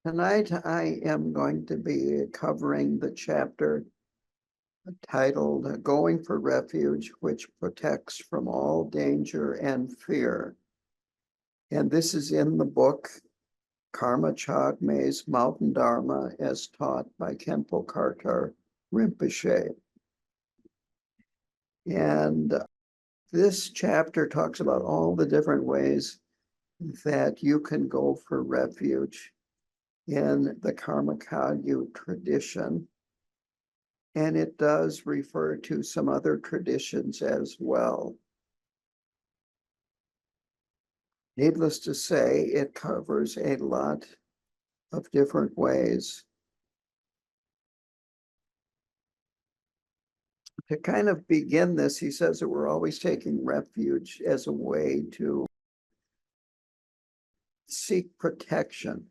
Tonight, I am going to be covering the chapter titled Going for Refuge, which protects from all danger and fear. And this is in the book, Karma Chagme's Mountain Dharma as taught by Khenpo Karthar Rinpoche. And this chapter talks about all the different ways that you can go for refuge in the Karma Kagyu tradition. And it does refer to some other traditions as well. Needless to say, it covers a lot of different ways. To kind of begin this, he says that we're always taking refuge as a way to seek protection,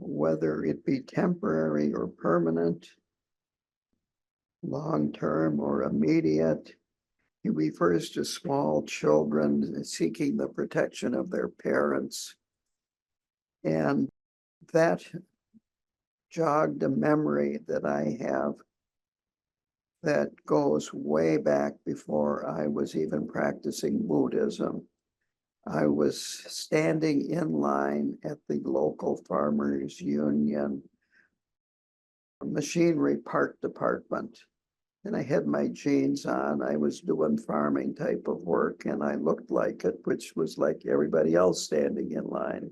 whether it be temporary or permanent, long-term or immediate. He refers to small children seeking the protection of their parents. And that jogged a memory that I have that goes way back before I was even practicing Buddhism. I was standing in line at the local farmers union machinery part department. And I had my jeans on. I was doing farming type of work, and I looked like it, which was like everybody else standing in line.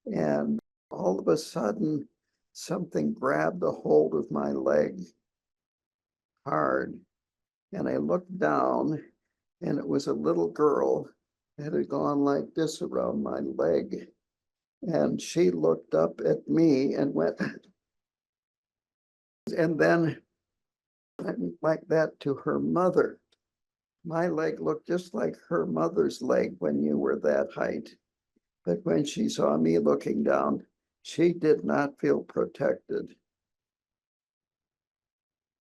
And all of a sudden, something grabbed a hold of my leg hard. And I looked down, and it was a little girl that had gone like this around my leg. And she looked up at me and went, and then like that to her mother. My leg looked just like her mother's leg when you were that height. But when she saw me looking down, she did not feel protected.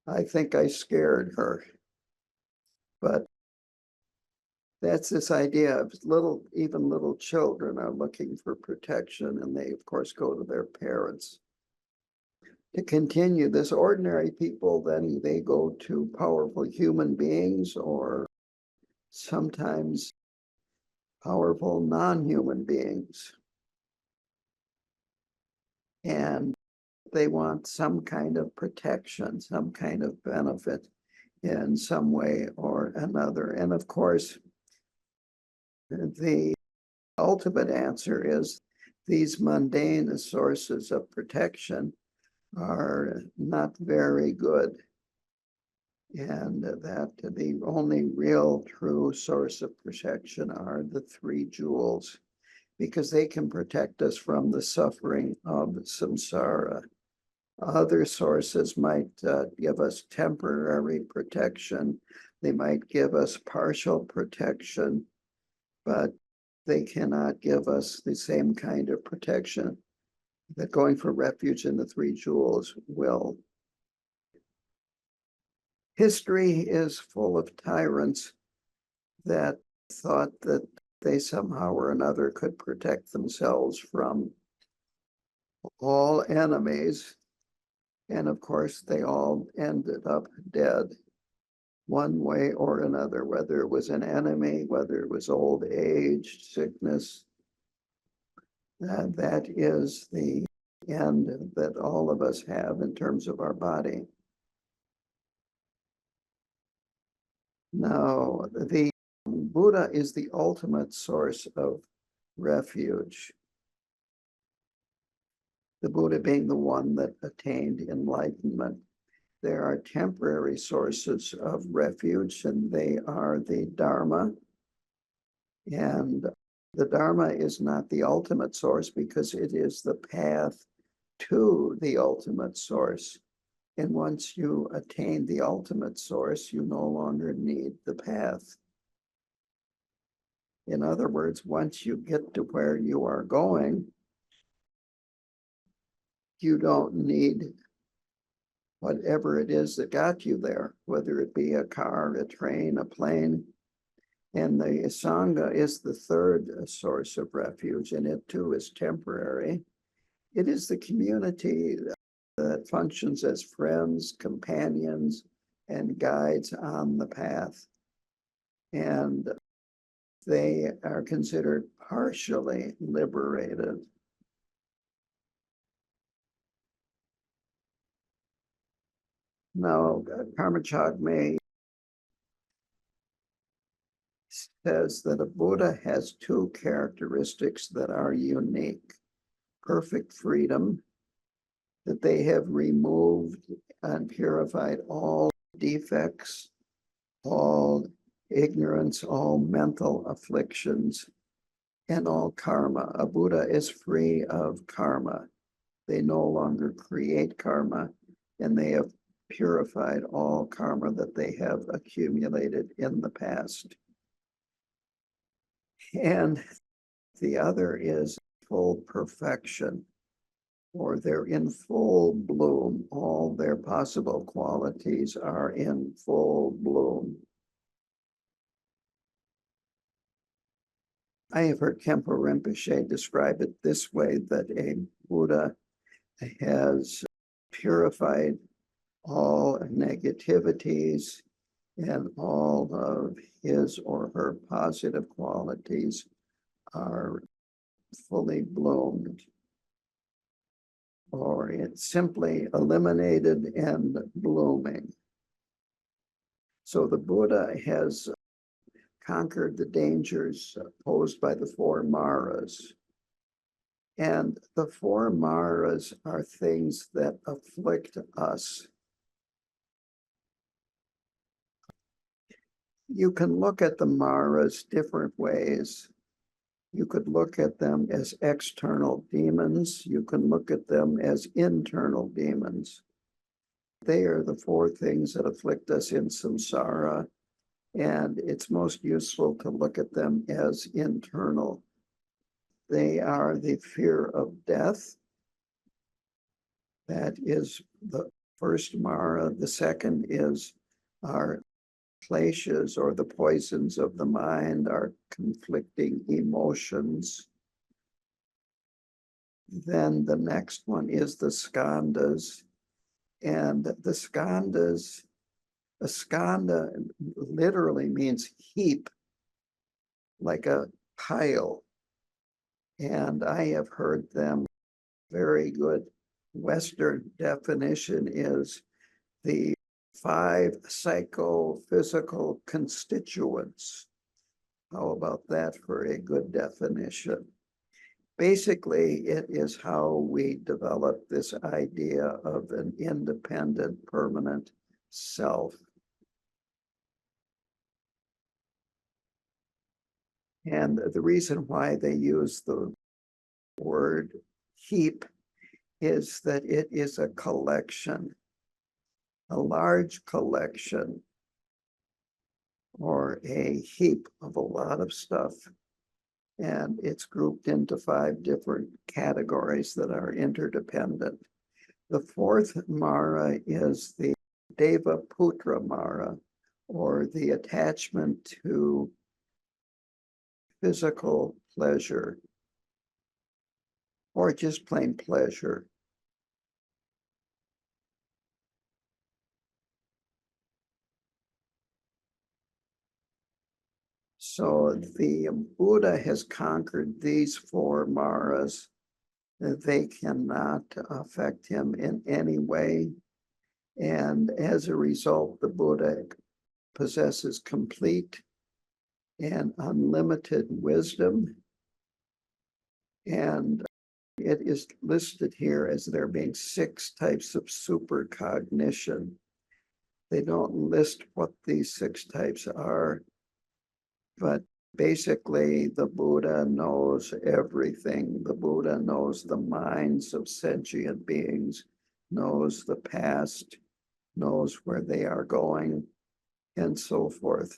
I think I scared her. But that's this idea of even little children are looking for protection, and they, of course, go to their parents. To continue, this ordinary people, then they go to powerful human beings or sometimes powerful non-human beings. And they want some kind of protection, some kind of benefit in some way or another. And of course, the ultimate answer is these mundane sources of protection are not very good. And that the only real true source of protection are the three jewels, because they can protect us from the suffering of samsara. Other sources might give us temporary protection. They might give us partial protection, but they cannot give us the same kind of protection that going for refuge in the three jewels will. History is full of tyrants that thought that they somehow or another could protect themselves from all enemies. And of course, they all ended up dead one way or another, whether it was an enemy, whether it was old age, sickness. That is the end that all of us have in terms of our body. Now, the Buddha is the ultimate source of refuge. The Buddha being the one that attained enlightenment. There are temporary sources of refuge, and they are the Dharma. And the Dharma is not the ultimate source because it is the path to the ultimate source. And once you attain the ultimate source, you no longer need the path. In other words, once you get to where you are going, you don't need whatever it is that got you there, whether it be a car, a train, a plane. And the Sangha is the third source of refuge, and it too is temporary. It is the community that functions as friends, companions, and guides on the path. And they are considered partially liberated. Now, Karma Chagme says that a Buddha has two characteristics that are unique: perfect freedom, that they have removed and purified all defects, all ignorance, all mental afflictions, and all karma. A Buddha is free of karma. They no longer create karma, and they have purified all karma that they have accumulated in the past. And the other is full perfection, or they're in full bloom. All their possible qualities are in full bloom. I have heard Khenpo Rinpoche describe it this way, that a Buddha has purified all negativities, and all of his or her positive qualities are fully bloomed, or it's simply eliminated and blooming. So the Buddha has conquered the dangers posed by the four maras. And the four maras are things that afflict us. You can look at the maras different ways. You could look at them as external demons. You can look at them as internal demons. They are the four things that afflict us in samsara, and it's most useful to look at them as internal. They are the fear of death. That is the first mara. The second is our kleshas, or the poisons of the mind, our conflicting emotions. Then the next one is the skandhas. And the skandhas, a skandha literally means heap, like a pile. And I have heard them, very good Western definition is the 5 psychophysical constituents. How about that for a good definition? Basically, it is how we develop this idea of an independent, permanent self. And the reason why they use the word heap is that it is a collection, a large collection, or a heap of a lot of stuff. And it's grouped into 5 different categories that are interdependent. The fourth Mara is the Deva Putra Mara, or the attachment to physical pleasure, or just plain pleasure. So the Buddha has conquered these 4 maras. They cannot affect him in any way. And as a result, the Buddha possesses complete and unlimited wisdom. And it is listed here as there being 6 types of supercognition. They don't list what these 6 types are, but basically the Buddha knows everything. The Buddha knows the minds of sentient beings, knows the past, knows where they are going, and so forth.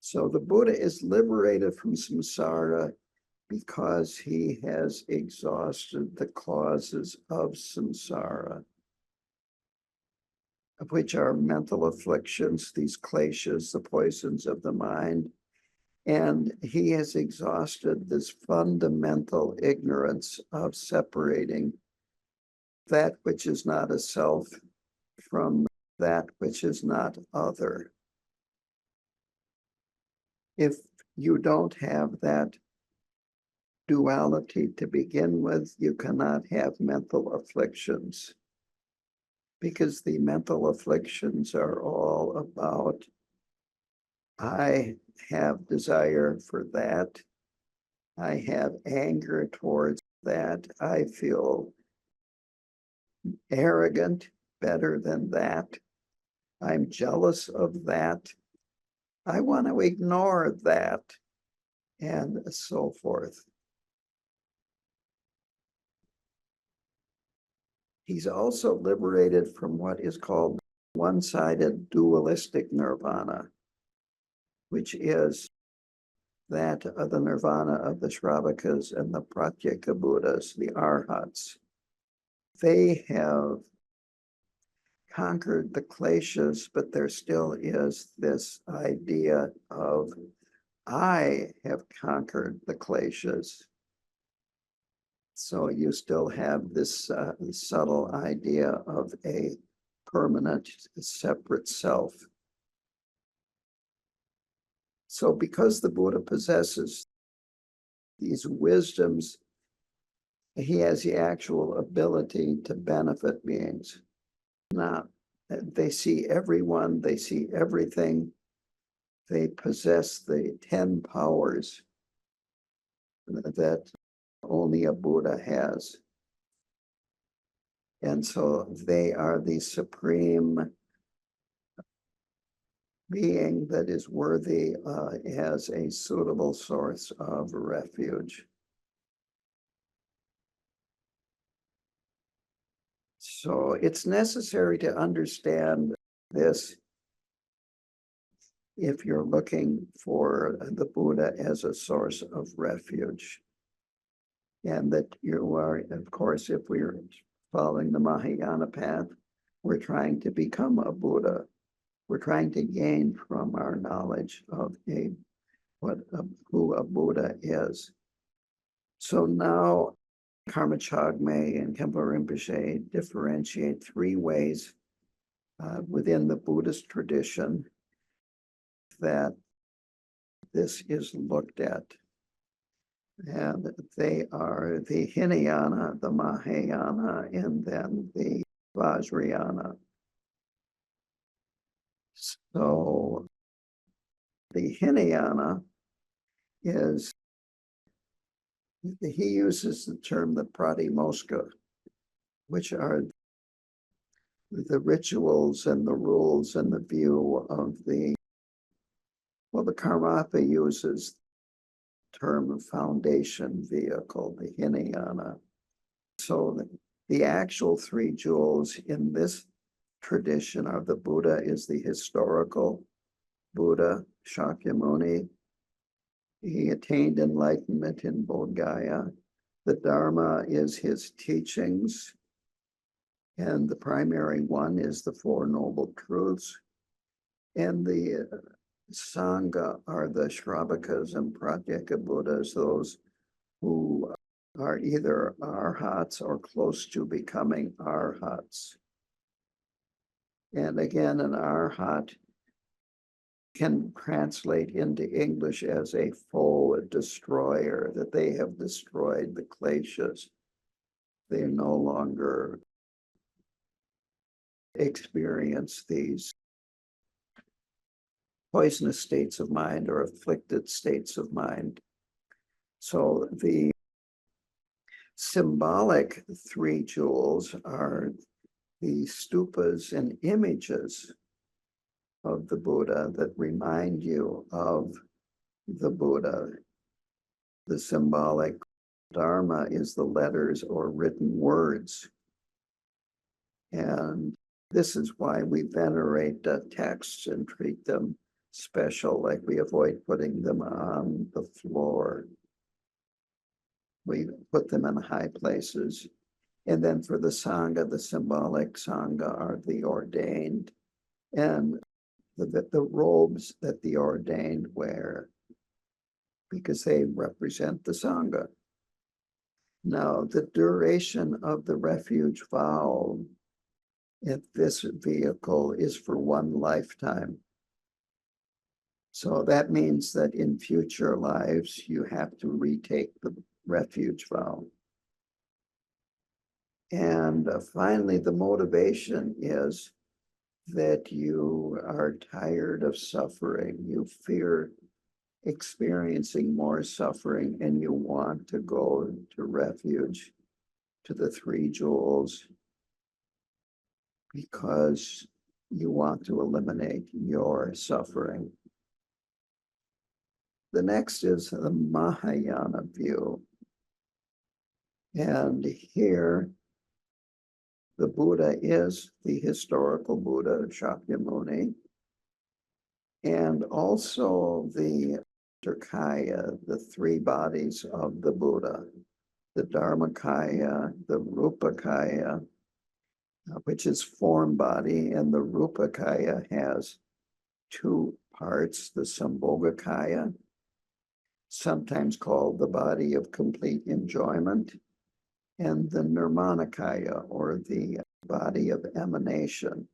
So the Buddha is liberated from samsara because he has exhausted the causes of samsara, which are mental afflictions, these kleshas, the poisons of the mind, And he has exhausted this fundamental ignorance of separating that which is not a self from that which is not other. If you don't have that duality to begin with, you cannot have mental afflictions, because the mental afflictions are all about, I have desire for that, I have anger towards that, I feel arrogant, better than that, I'm jealous of that, I want to ignore that, and so forth. He's also liberated from what is called one-sided dualistic nirvana, which is that of the nirvana of the Shravakas and the Pratyeka Buddhas, the Arhats. They have conquered the kleshas, but there still is this idea of, I have conquered the kleshas. So you still have this subtle idea of a permanent, separate self. So because the Buddha possesses these wisdoms, he has the actual ability to benefit beings. Now, they see everyone, they see everything. They possess the 10 powers that only a Buddha has. And so they are the supreme being that is worthy as a suitable source of refuge. So it's necessary to understand this if you're looking for the Buddha as a source of refuge. And that you are, of course, if we're following the Mahayana path, we're trying to become a Buddha. We're trying to gain from our knowledge of who a Buddha is. So now Karma Chagme and Khenpo Rinpoche differentiate 3 ways within the Buddhist tradition that this is looked at. And they are the Hinayana, the Mahayana, and then the Vajrayana. So the Hinayana is, he uses the term the Pratimoksha, which are the rituals and the rules and the view of the Karmapa uses the term foundation vehicle, the Hinayana. So the actual 3 jewels in this tradition of the Buddha is the historical Buddha, Shakyamuni. He attained enlightenment in Bodh Gaya. The Dharma is his teachings, and the primary one is the 4 Noble Truths. And the Sangha are the Shravakas and Pratyeka Buddhas, those who are either arhats or close to becoming arhats. And again, an arhat can translate into English as a foe, a destroyer, that they have destroyed the kleshas. They no longer experience these poisonous states of mind or afflicted states of mind. So the symbolic 3 jewels are the stupas and images of the Buddha that remind you of the Buddha. The symbolic Dharma is the letters or written words. And this is why we venerate texts and treat them special, like we avoid putting them on the floor. We put them in high places. And then for the Sangha, the symbolic Sangha are the ordained, and the robes that the ordained wear. because they represent the Sangha. Now, the duration of the refuge vow in this vehicle is for one lifetime. So that means that in future lives, you have to retake the refuge vow. And finally, the motivation is that you are tired of suffering. You fear experiencing more suffering, and you want to go to refuge, to the three jewels, because you want to eliminate your suffering. The next is the Mahayana view. And here, the Buddha is the historical Buddha, Shakyamuni, and also the Dharmakaya, the three bodies of the Buddha, the Dharmakaya, the Rupakaya, which is form body, and the Rupakaya has two parts, the Sambhogakaya, sometimes called the body of complete enjoyment, and the Nirmanakaya, or the body of emanation.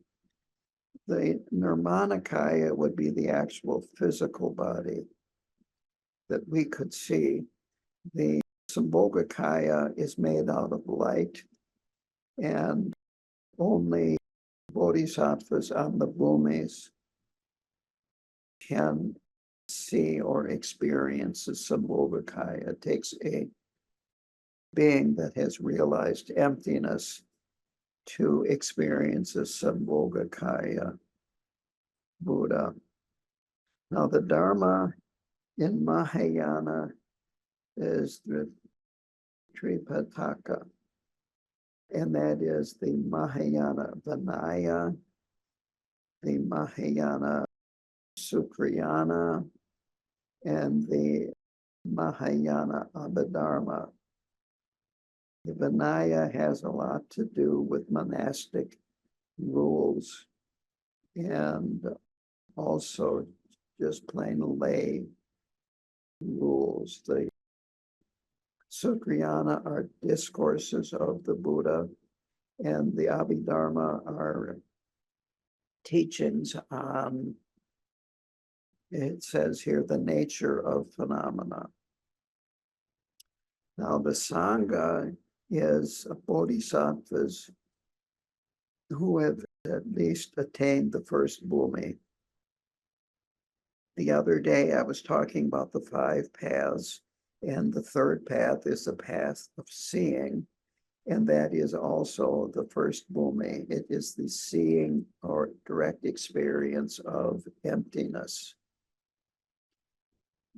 The Nirmanakaya would be the actual physical body that we could see. The Sambhogakaya is made out of light, and only bodhisattvas on the bhumis can see or experience the Sambhogakaya. It takes a being that has realized emptiness to experience a Sambhogakaya Buddha. Now, the Dharma in Mahayana is the Tripitaka, and that is the Mahayana Vinaya, the Mahayana Sukriyana, and the Mahayana Abhidharma. The Vinaya has a lot to do with monastic rules and also just plain lay rules. The Sukriyana are discourses of the Buddha, and the Abhidharma are teachings on, it says here, the nature of phenomena. Now, the Sangha is bodhisattvas who have at least attained the first bhumi. The other day, I was talking about the 5 paths, and the third path is the path of seeing, and that is also the first bhumi. It is the seeing or direct experience of emptiness.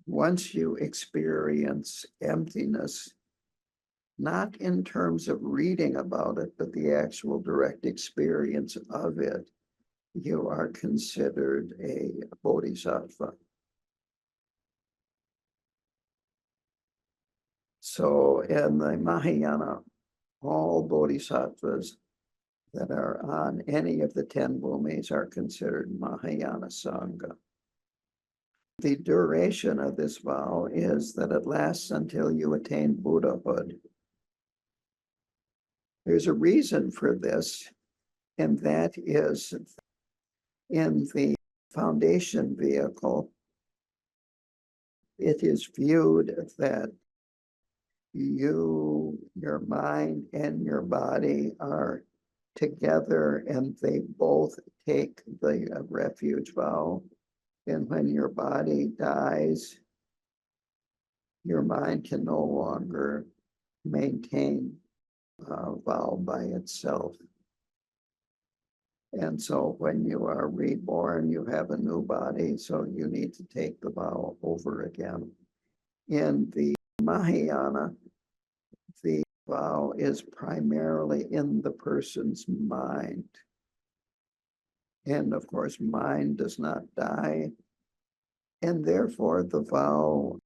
Once you experience emptiness, not in terms of reading about it, but the actual direct experience of it, you are considered a bodhisattva. So in the Mahayana, all bodhisattvas that are on any of the 10 bhumis are considered Mahayana Sangha. The duration of this vow is that it lasts until you attain Buddhahood. There's a reason for this, and that is in the foundation vehicle, it is viewed that you, your mind, and your body are together, and they both take the refuge vow. And when your body dies, your mind can no longer maintain a vow by itself. And so when you are reborn, you have a new body, so you need to take the vow over again. In the Mahayana, the vow is primarily in the person's mind. And of course, mind does not die. And therefore, the vow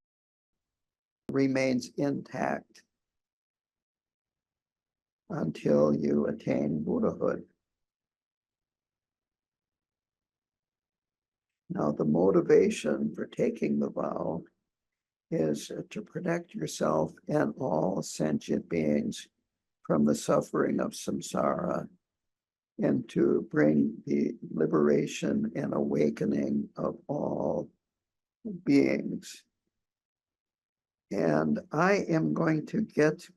remains intact until you attain Buddhahood. Now, the motivation for taking the vow is to protect yourself and all sentient beings from the suffering of samsara, and to bring the liberation and awakening of all beings. And I am going to get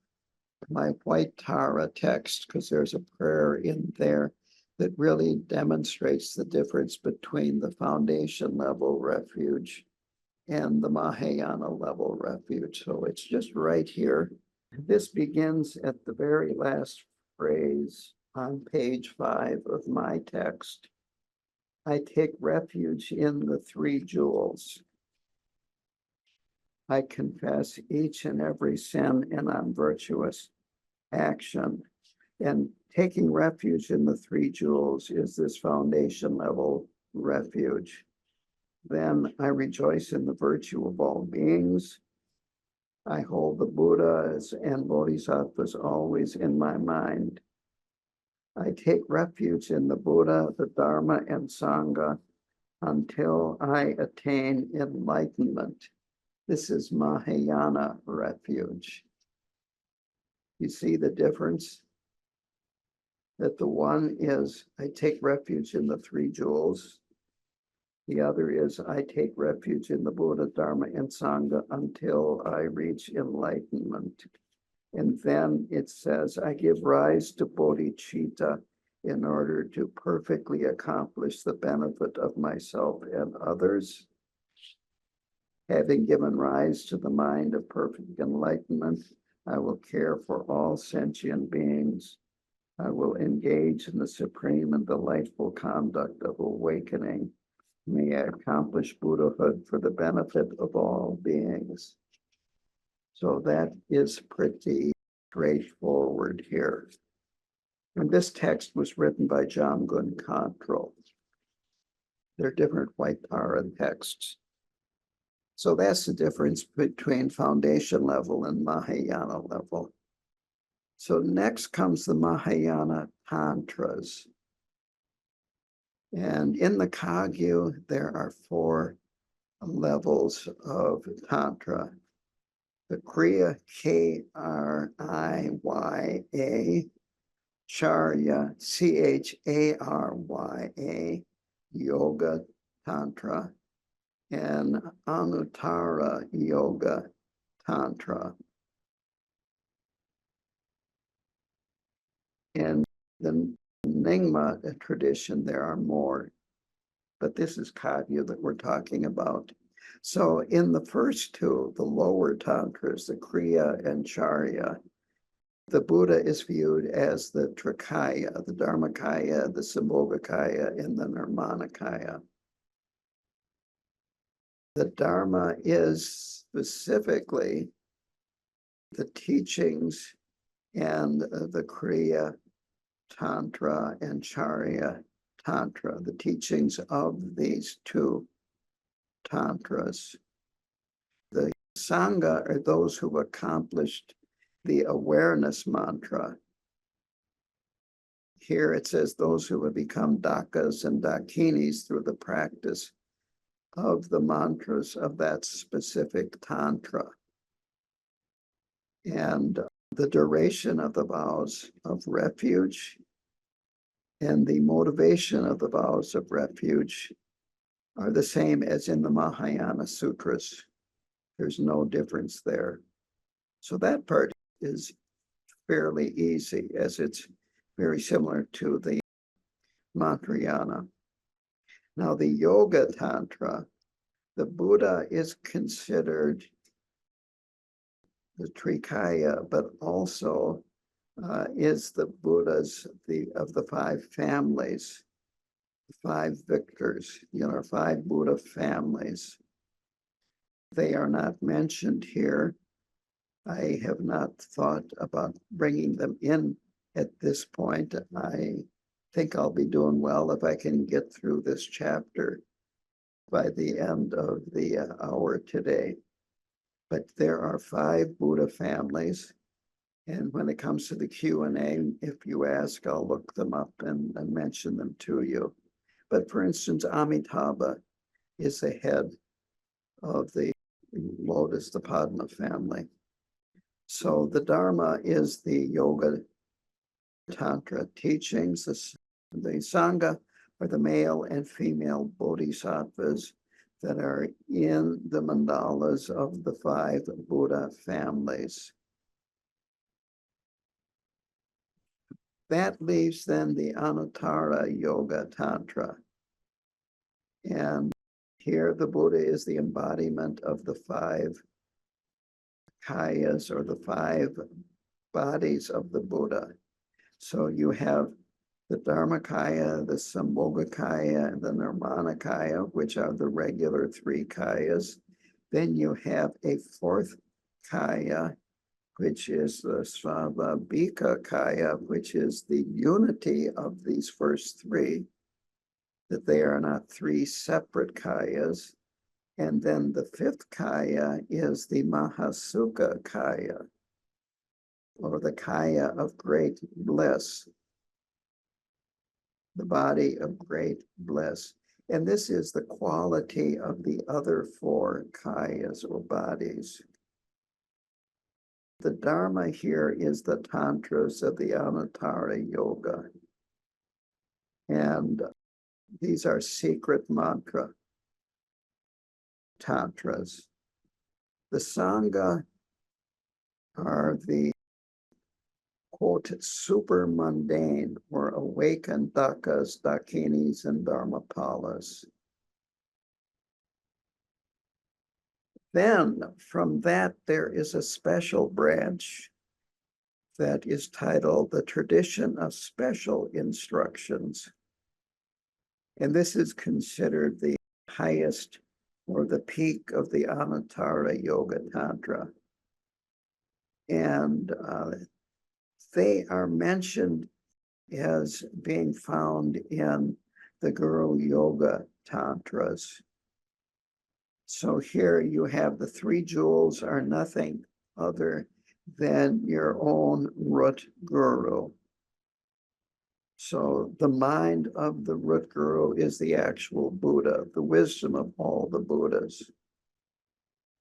my white Tara text, because there's a prayer in there that really demonstrates the difference between the foundation level refuge and the Mahayana level refuge. So it's just right here. This begins at the very last phrase on page 5 of my text. I take refuge in the three jewels. I confess each and every sin and unvirtuous action. And taking refuge in the three jewels is this foundation level refuge. Then I rejoice in the virtue of all beings. I hold the Buddhas and Bodhisattvas always in my mind. I take refuge in the Buddha, the Dharma, and Sangha until I attain enlightenment. This is Mahayana refuge. You see the difference? That the one is, I take refuge in the three jewels. The other is, I take refuge in the Buddha, Dharma, and Sangha until I reach enlightenment. And then it says, I give rise to bodhicitta in order to perfectly accomplish the benefit of myself and others. Having given rise to the mind of perfect enlightenment, I will care for all sentient beings. I will engage in the supreme and delightful conduct of awakening. May I accomplish Buddhahood for the benefit of all beings. So that is pretty straightforward here. And this text was written by Jamgon Khantrul. They're different white Tara texts. So that's the difference between foundation level and Mahayana level. So next comes the Mahayana Tantras. And in the Kagyu, there are 4 levels of Tantra. The Kriya, K-R-I-Y-A, Charya, C-H-A-R-Y-A, Yoga Tantra, and Anuttara Yoga Tantra. In the Nyingma tradition, there are more, but this is Kagyu that we're talking about. So in the first 2, the lower tantras, the Kriya and Charya, the Buddha is viewed as the Trikaya, the Dharmakaya, the Sambhogakaya, and the Nirmanakaya. The Dharma is specifically the teachings and the Kriya Tantra and Charya Tantra, the teachings of these 2 tantras. The Sangha are those who accomplished the awareness mantra. Here it says those who have become Dakas and Dakinis through the practice of the mantras of that specific tantra. And the duration of the vows of refuge and the motivation of the vows of refuge are the same as in the Mahayana Sutras. There's no difference there. So that part is fairly easy, as it's very similar to the Mantrayana. Now, the Yoga Tantra, the Buddha is considered the Trikaya, but also is the Buddhas of the 5 families, the 5 victors, 5 Buddha families. They are not mentioned here. I have not thought about bringing them in at this point. I think I'll be doing well if I can get through this chapter by the end of the hour today. But there are 5 Buddha families. And when it comes to the Q&A, if you ask, I'll look them up and mention them to you. But for instance, Amitabha is the head of the Lotus, the Padma family. So the Dharma is the Yoga Tantra teachings. The Sangha are the male and female bodhisattvas that are in the mandalas of the 5 Buddha families. That leaves then the Anuttara Yoga Tantra. And here the Buddha is the embodiment of the 5 kayas, or the 5 bodies of the Buddha. So you have the Dharmakaya, the Sambhogakaya, and the Nirmanakaya, which are the regular 3 kayas. Then you have a 4th kaya, which is the Svabhavika kaya, which is the unity of these first 3, that they are not 3 separate kayas. And then the 5th kaya is the Mahasukha kaya, or the kaya of great bliss, the body of great bliss. And this is the quality of the other 4 kayas or bodies. The Dharma here is the tantras of the Anuttara Yoga. And these are secret mantra tantras. The Sangha are the, quote, super mundane or awakened Dakas, Dakinis, and Dharmapalas. Then from that, there is a special branch that is titled the Tradition of Special Instructions. And this is considered the highest or the peak of the Anuttara Yoga Tantra. And they are mentioned as being found in the Guru Yoga Tantras. So here you have the 3 jewels are nothing other than your own root guru. So the mind of the root guru is the actual Buddha, the wisdom of all the Buddhas.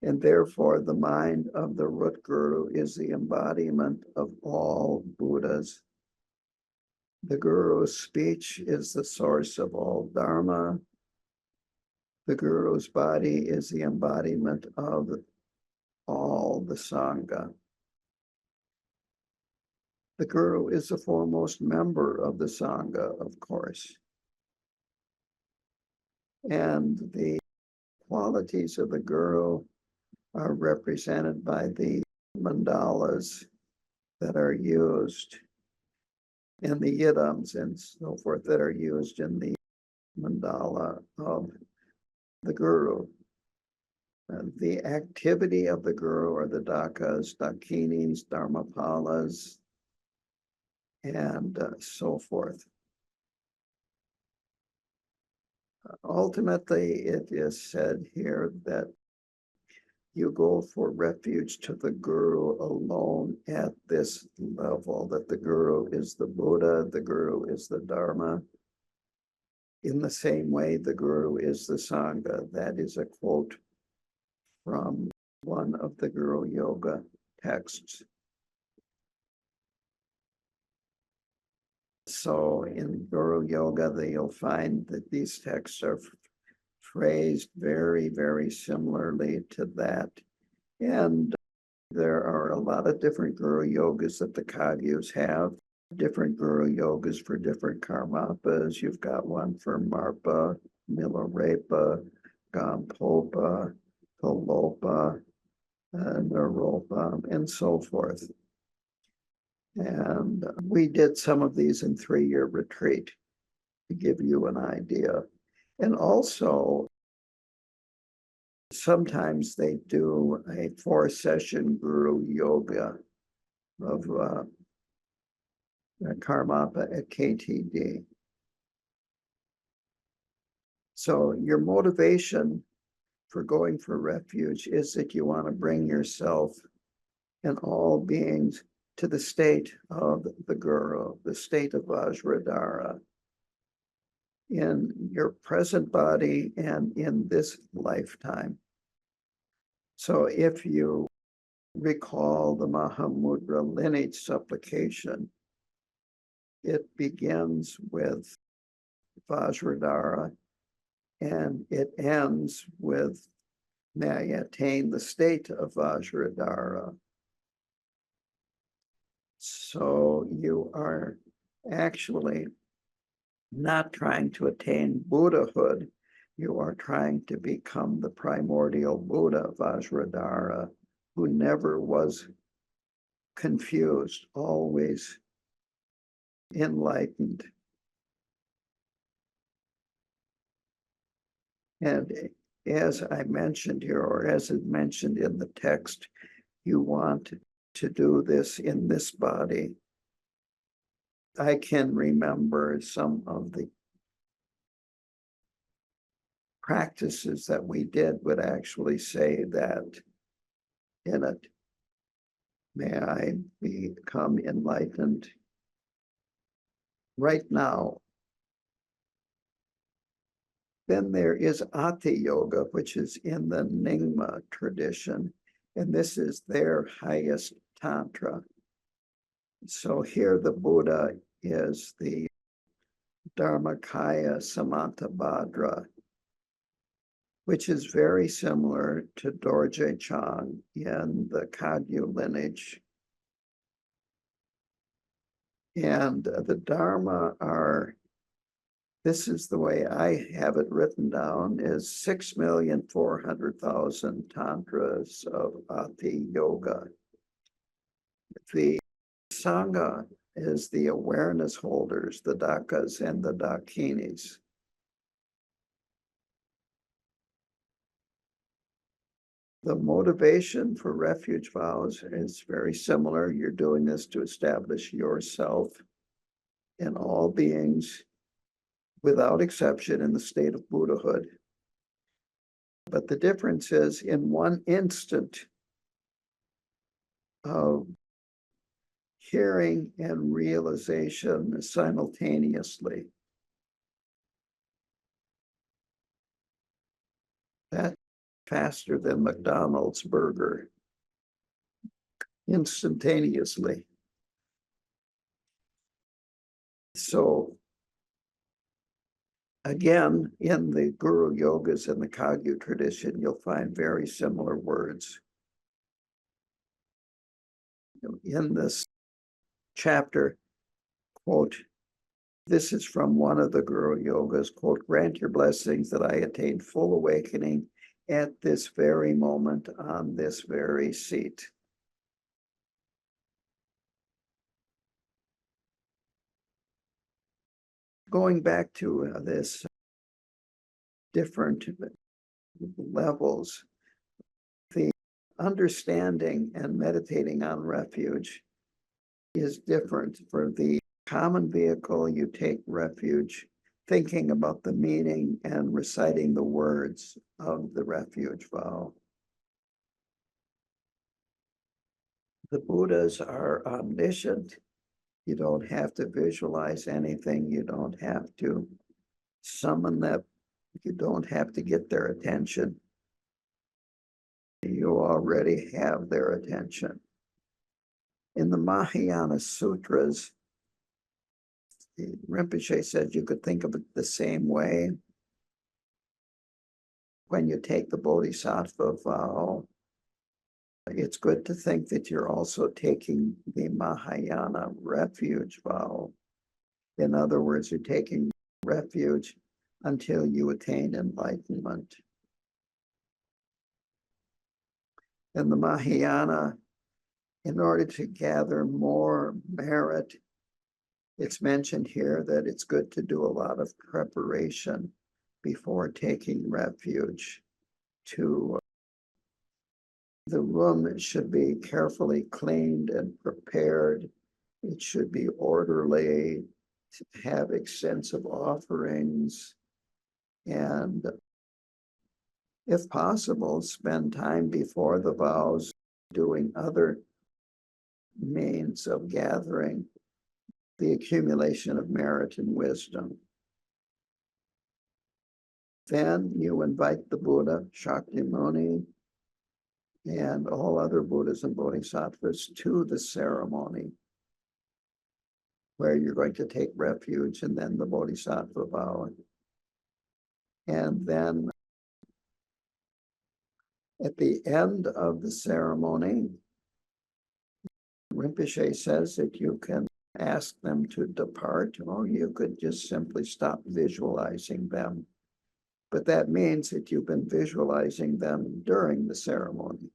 And therefore, the mind of the root guru is the embodiment of all Buddhas. The guru's speech is the source of all Dharma. The guru's body is the embodiment of all the Sangha. The guru is the foremost member of the Sangha, of course. And the qualities of the guru are represented by the mandalas that are used, and the yidams and so forth that are used in the mandala of the guru. The activity of the guru are the dakas, dakinis, dharmapalas, and so forth. Ultimately, it is said here that you go for refuge to the guru alone at this level, that the guru is the Buddha, the guru is the Dharma. In the same way, the guru is the Sangha. That is a quote from one of the Guru Yoga texts. So in Guru Yoga, you'll find that these texts are phrased very, very similarly to that. And there are a lot of different Guru Yogas that the Kagyus have, different Guru Yogas for different karmapas. You've got one for Marpa, Milarepa, Gampopa, Kalopa, Naropa, and so forth. And we did some of these in 3-year retreat to give you an idea. And also, sometimes they do a 4-session Guru Yoga of Karmapa at KTD. So your motivation for going for refuge is that you want to bring yourself and all beings to the state of the Guru, the state of Vajradhara, in your present body and in this lifetime. So if you recall the Mahamudra lineage supplication, it begins with Vajradhara and it ends with, may I attain the state of Vajradhara. So you are actually not trying to attain Buddhahood. You are trying to become the primordial Buddha, Vajradhara, who never was confused, always enlightened. And as I mentioned here, or as is mentioned in the text, you want to do this in this body. I can remember some of the practices that we did would actually say that in it, may I become enlightened right now. Then there is Ati Yoga, which is in the Nyingma tradition, and this is their highest tantra. So here the Buddha is the Dharmakaya Samantabhadra, which is very similar to Dorje Chang in the Kagyu lineage. And the Dharma are, this is the way I have it written down, is 6,400,000 tantras of Ati Yoga. The Sangha is the awareness holders, the Dakas and the Dakinis. The motivation for refuge vows is very similar. You're doing this to establish yourself and all beings without exception in the state of Buddhahood. But the difference is in one instant of hearing and realization simultaneously. That's faster than McDonald's burger, instantaneously. So again, in the Guru Yogas and the Kagyu tradition, you'll find very similar words. In this chapter, quote, this is from one of the Guru Yogas, quote, grant your blessings that I attain full awakening at this very moment on this very seat. Going back to this different levels, the understanding and meditating on refuge is different. For the common vehicle, you take refuge thinking about the meaning and reciting the words of the refuge vow. The Buddhas are omniscient. You don't have to visualize anything. You don't have to summon them. You don't have to get their attention. You already have their attention. In the Mahayana Sutras, Rinpoche said you could think of it the same way. When you take the Bodhisattva vow, it's good to think that you're also taking the Mahayana refuge vow. In other words, you're taking refuge until you attain enlightenment. In the Mahayana, in order to gather more merit, it's mentioned here that it's good to do a lot of preparation before taking refuge. The room should be carefully cleaned and prepared. It should be orderly, have extensive offerings, and if possible, spend time before the vows doing other means of gathering the accumulation of merit and wisdom. Then you invite the Buddha, Shakyamuni, and all other Buddhas and Bodhisattvas to the ceremony where you're going to take refuge, and then the Bodhisattva vow. And then at the end of the ceremony, Rinpoche says that you can ask them to depart, or you could just simply stop visualizing them. But that means that you've been visualizing them during the ceremony.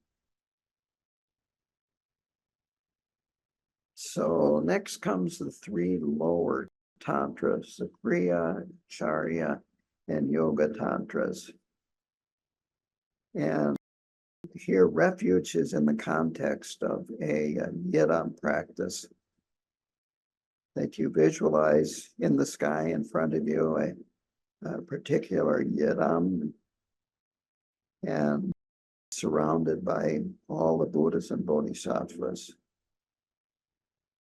So next comes the three lower tantras, the Kriya, Charya, and Yoga tantras. And here, refuge is in the context of a yidam practice, that you visualize in the sky in front of you a particular yidam, and surrounded by all the Buddhas and Bodhisattvas.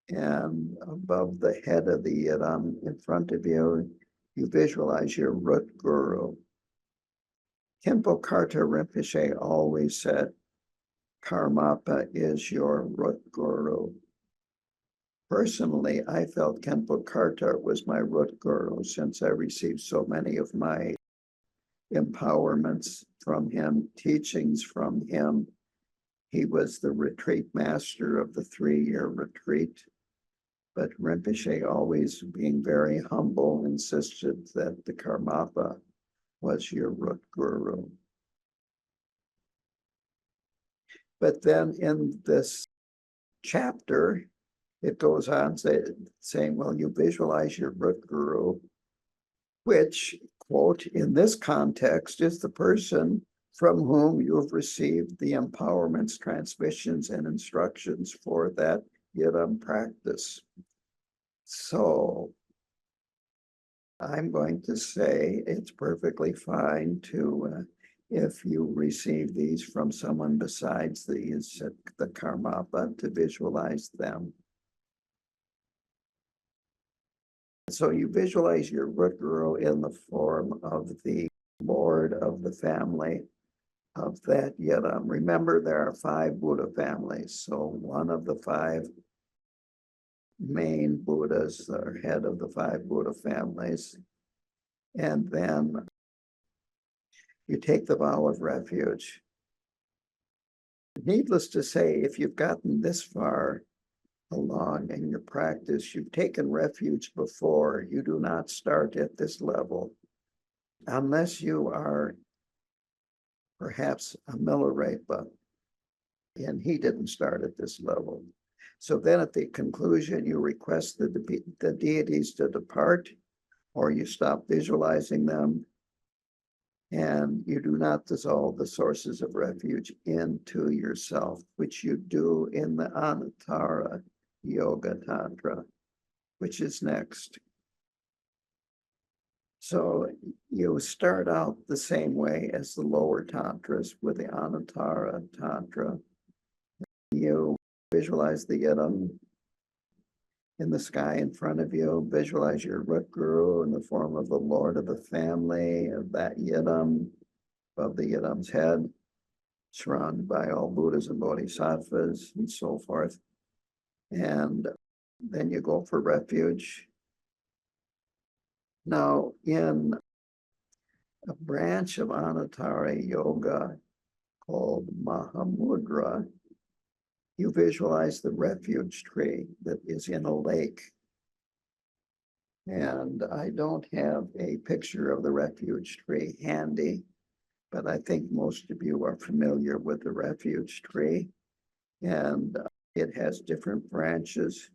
And above the head of the yidam in front of you, you visualize your root guru. Khenpo Karta Rinpoche always said, Karmapa is your root guru. Personally, I felt Khenpo Karta was my root guru since I received so many of my empowerments from him, teachings from him. He was the retreat master of the 3-year retreat. But Rinpoche, always being very humble, insisted that the Karmapa was your root guru. But then in this chapter, it goes on saying, well, you visualize your root guru, which, quote, in this context is the person from whom you have received the empowerments, transmissions, and instructions for that yidam practice. So I'm going to say it's perfectly fine to, if you receive these from someone besides these, the Karmapa, to visualize them. So you visualize your root guru in the form of the Lord of the family of that yidam. Remember, there are 5 Buddha families. So one of the 5 main Buddhas are head of the 5 Buddha families. And then you take the vow of refuge. Needless to say, if you've gotten this far along in your practice, you've taken refuge before, you do not start at this level. Unless you are perhaps a Milarepa, and he didn't start at this level. So then at the conclusion, you request the deities to depart, or you stop visualizing them, and you do not dissolve the sources of refuge into yourself, which you do in the Anuttara Yoga Tantra, which is next. So you start out the same way as the lower tantras with the Anuttara Tantra. You visualize the yidam in the sky in front of you, visualize your root guru in the form of the Lord of the family of that yidam, above the yidam's head, surrounded by all Buddhas and Bodhisattvas and so forth. And then you go for refuge. Now, in a branch of Anuttara Yoga called Mahamudra, you visualize the refuge tree that is in a lake. And I don't have a picture of the refuge tree handy, but I think most of you are familiar with the refuge tree. And it has different branches.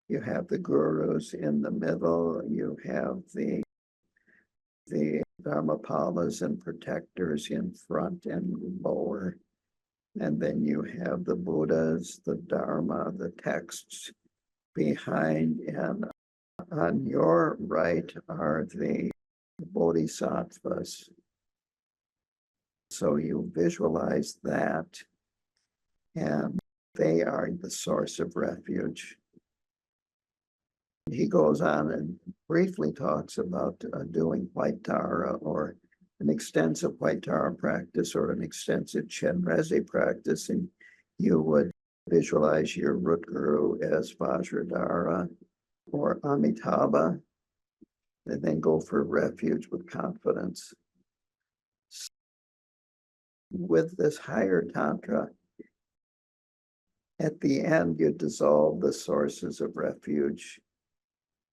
You have the gurus in the middle, you have the dharmapalas and protectors in front and lower. And then you have the Buddhas, the Dharma, the texts behind, and on your right are the Bodhisattvas. So you visualize that, and they are the source of refuge. He goes on and briefly talks about doing Vaitara or an extensive White Tara practice or an extensive Chenrezig practice, and you would visualize your root guru as Vajradhara or Amitabha, and then go for refuge with confidence. With this higher Tantra, at the end, you dissolve the sources of refuge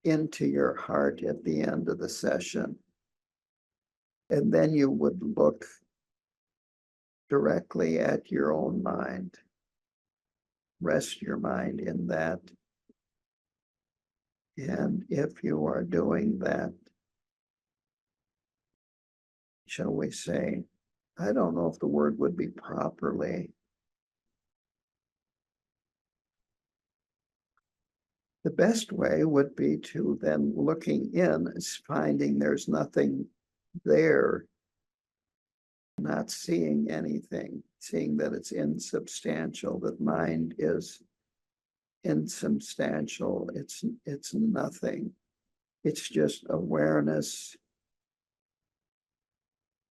into your heart at the end of the session. And then you would look directly at your own mind. Rest your mind in that. And if you are doing that, shall we say, I don't know if the word would be properly. The best way would be to then looking in, finding there's nothing there, not seeing anything, seeing that it's insubstantial, that mind is insubstantial, it's nothing. It's just awareness.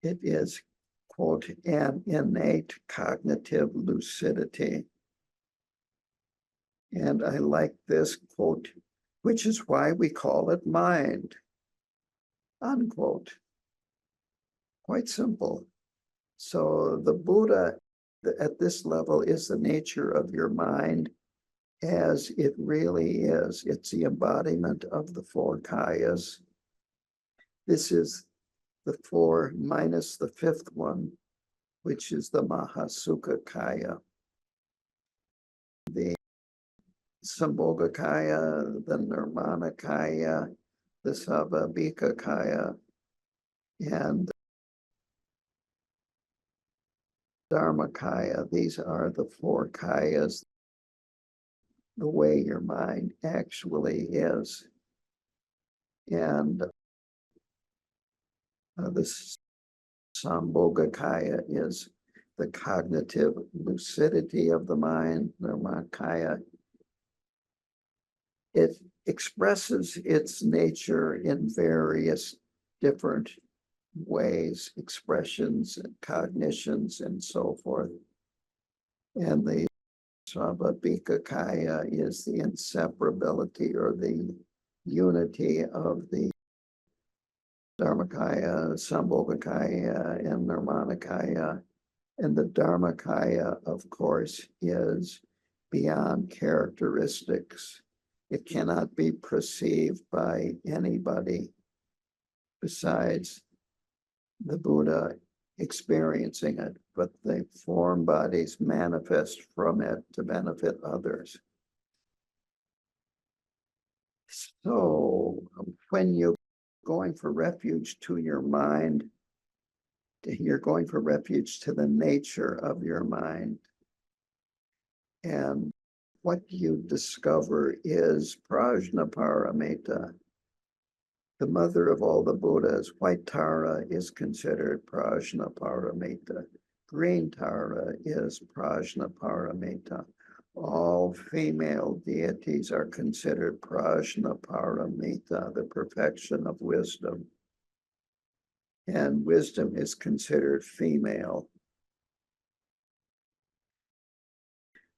It is, quote, an innate cognitive lucidity. And I like this quote, which is why we call it mind, unquote. Quite simple. So the Buddha at this level is the nature of your mind as it really is. It's the embodiment of the four kayas. This is the four minus the fifth one, which is the Mahasukha Kaya. The Sambhoga Kaya, the Nirmana Kaya, the Svabhavika Kaya, and Dharma Kaya. These are the four kayas, the way your mind actually is. And the Sambhoga Kaya is the cognitive lucidity of the mind. Nirmana Kaya, it expresses its nature in various different ways, expressions and cognitions and so forth. And the Svabhavika Kaya is the inseparability or the unity of the Dharmakaya, Sambhogakaya, and Nirmanakaya. And the Dharmakaya, of course, is beyond characteristics. It cannot be perceived by anybody besides the Buddha experiencing it, but the form bodies manifest from it to benefit others. So when you're going for refuge to your mind, you're going for refuge to the nature of your mind. And what you discover is Prajnaparamita. The mother of all the Buddhas. White Tara is considered Prajnaparamita. Green Tara is Prajnaparamita. All female deities are considered Prajnaparamita, the perfection of wisdom. And wisdom is considered female.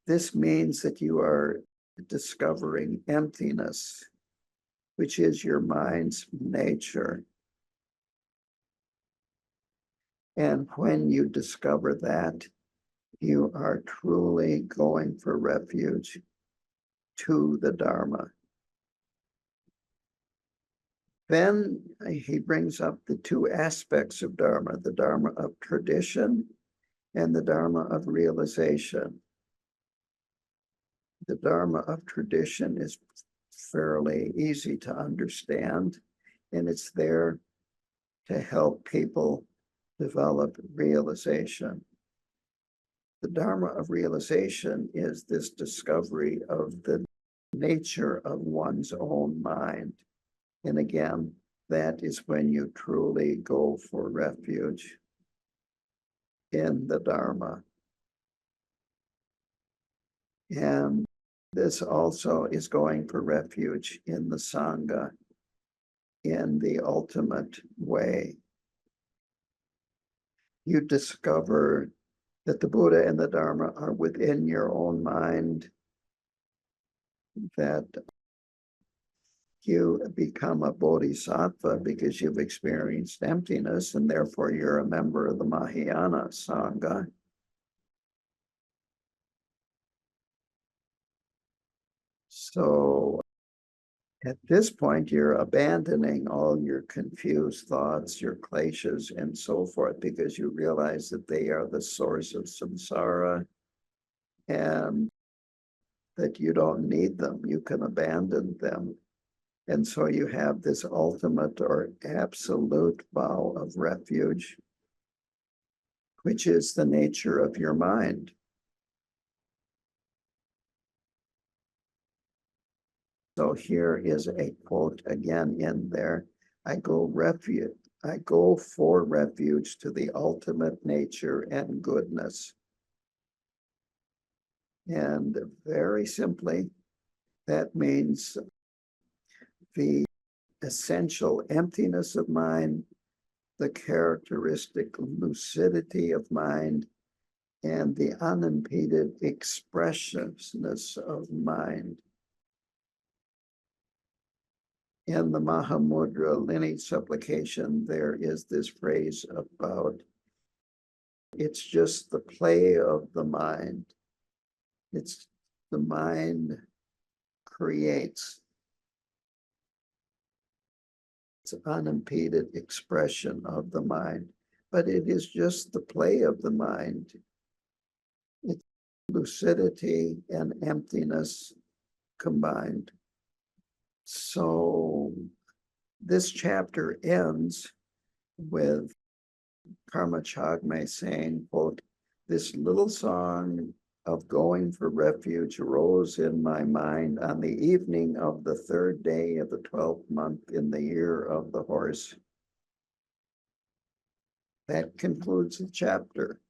This means that you are discovering emptiness, which is your mind's nature. And when you discover that, you are truly going for refuge to the Dharma. Then he brings up the two aspects of Dharma, the Dharma of tradition and the Dharma of realization. The Dharma of tradition is fairly easy to understand, and it's there to help people develop realization. The Dharma of realization is this discovery of the nature of one's own mind. And again, that is when you truly go for refuge in the Dharma. And this also is going for refuge in the Sangha, in the ultimate way. you discover that the Buddha and the Dharma are within your own mind, that you become a bodhisattva because you've experienced emptiness, and therefore you're a member of the Mahayana Sangha. So at this point, you're abandoning all your confused thoughts, your kleshas, and so forth, because you realize that they are the source of samsara and that you don't need them. You can abandon them. And so you have this ultimate or absolute vow of refuge, which is the nature of your mind. So here is a quote again in there. I go for refuge to the ultimate nature and goodness. And very simply, that means the essential emptiness of mind, the characteristic lucidity of mind, and the unimpeded expressiveness of mind. In the Mahamudra lineage supplication, there is this phrase about it's just the play of the mind. It's the mind creates. It's unimpeded expression of the mind, but it is just the play of the mind. It's lucidity and emptiness combined. So this chapter ends with Karma Chagme saying, quote, this little song of going for refuge arose in my mind on the evening of the 3rd day of the 12th month in the year of the horse. That concludes the chapter.